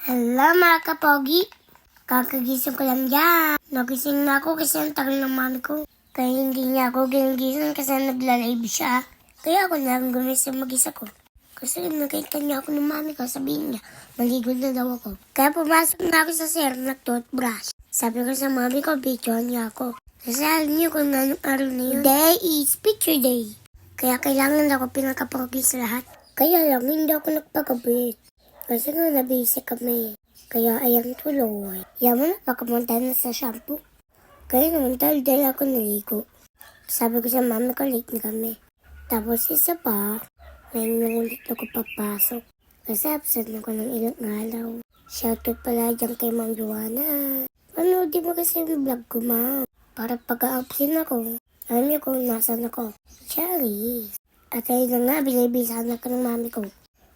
Hello mga kapogi! Kakagising ko lang yan. Nagising na ako kasi ang tagal ng mami ko. Kaya hindi niya ako ginigising kasi nagla-live siya. Kaya ako na lang gumising mag-isa ko. Kasi nakita niya ako ng mami ko, sabihin niya, maligo na daw ako. Kaya pumasok na ako sa sir na toothbrush. Sabi ko sa mami ko, picture niya ako. Kasi alam niyo kung anong araw na yun. Day is picture day. Kaya kailangan ako pinakapogi sa lahat. Kaya lang hindi ako nagpagabit. Kasi nga nabisi kami. Kaya ayang tuloy. Yaman na pakamunta na sa shampoo. Kaya naman dahil ako naligo. Sabi ko sa mami ko, late na kami. Tapos isa pa, ngayon ulit ako papasok. Kasi absent ako ng ilang araw. Shoutout pala dyan kay Ma'am Joanna. Di mo kasi yung vlog ko, ma'am? Para pag-absent ako, alam niyo kung nasan ako. Charis. At ayun na nga, binibisahan ako ng mami ko.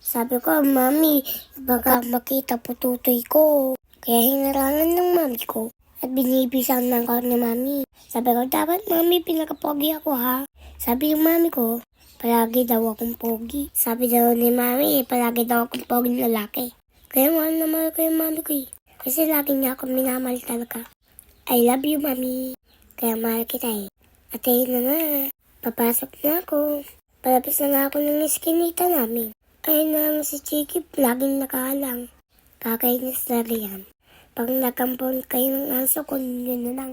Sabi ko, mami, baka makita po tutoy ko. Kaya hinarangan ng mami ko. At binibisahan lang ako ni mami. Sabi ko, dapat mami, pinakapogi ako ha. Sabi yung mami ko, palagi daw akong pogi. Sabi daw ni mami, palagi daw akong pogi lalaki. Kaya mahal na mahal ko yung mami ko eh. Kasi lagi niya akong minamahal talaga. I love you, mami. Kaya mahal kita eh. At ayun na nga, papasok na ako. Palapis na nga ako ng iskinita namin. Ayun naman si Chiki, laging nakahalang. Kakainis na riyan. Pag nakampon kayo ng aso, kunin na lang.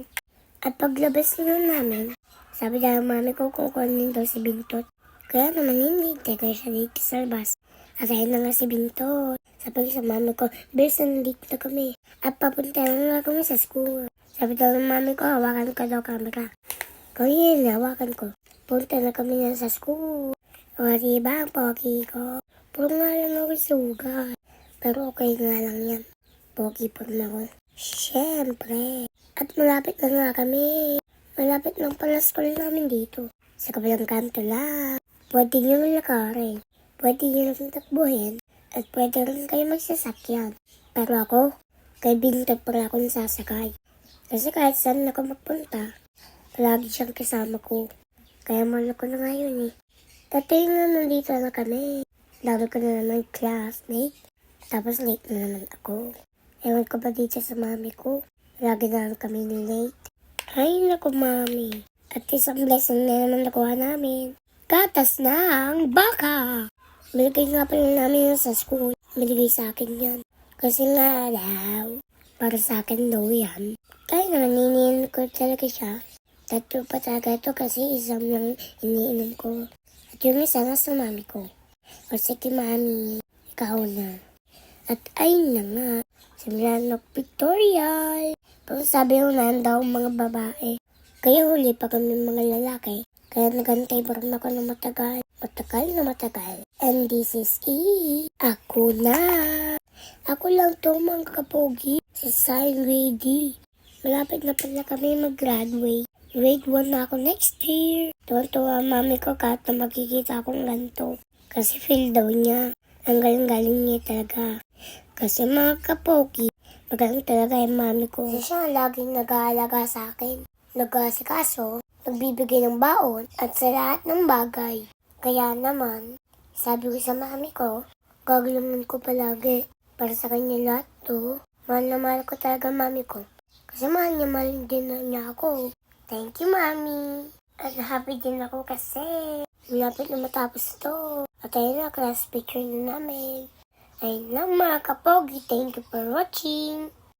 At paglabas na namin, sabi daw mami ko kukunin daw si Bintot. Kaya naman hindi, teka siya dito sa labas. At ayun na nga si Bintot. Sabi ko sa mami ko, Bears, nandito na kami. At papunta na nga kami sa school. Sabi daw ng mami ko, hawakan ka daw camera. Kung yun, hawakan ko. Punta na kami na sa school. O diba ang pogi ko? Puro nga lang ako sugat. Pero okay nga lang yan. Pogi pa na ako. Siyempre. At malapit na nga kami. Malapit lang pala school namin dito. Sa kabilang kanto lang. Pwede nyo lakarin. Pwede nyo lang takbuhin. At pwede rin kayo magsasakyan. Pero ako, kay Bintot pala ako nasasakay. Kasi kahit saan ako magpunta, palagi siyang kasama ko. Kaya mahal ko na ngayon eh. Dati nga nandito na kami. Lalo ko na naman classmate. Tapos late na naman ako. Ewan ko ba dito sa mami ko. Lagi na lang kami ni late. Ay naku mami. At isang blessing na naman nakuha namin. Gatas ng baka. Binigay nga pala namin yun sa school. Binigay sa akin yan. Kasi nga daw. Para sa akin daw yan. Kaya naman iniinom ko talaga siya. Tatlo pa talaga ito kasi isang lang iniinom ko. At yung isa nga sa mami ko. O sige mami, ikaw na. At ayun na nga, simulan ng pictorial. Pero sabi ko na daw mga babae. Kaya huli pa kami mga lalaki. Kaya nagantay pa rin ako ng matagal. Matagal na matagal. And this is it. Ako na. Ako lang to mga kapogi. Si Sign Grade. Malapit na pala kami mag-graduate. Grade 1 na ako next year. Tuwa-tuwa mami ko kahit na makikita akong ganito. Kasi feel daw niya. Ang galing-galing niya talaga. Kasi mga kapogi, magaling talaga yung mami ko. Kasi siya laging nag-aalaga sa akin. Nag-aasikaso, nagbibigay ng baon, at sa lahat ng bagay. Kaya naman, sabi ko sa mami ko, gagalaman ko palagi. Para sa kanya lahat to. Mahal na mahal ko talaga mami ko. Kasi mahal din na niya ako. Thank you, mami. At happy din ako kasi malapit na matapos to. At ayun na, class picture na namin. Ayun na mga kapogi. Thank you for watching.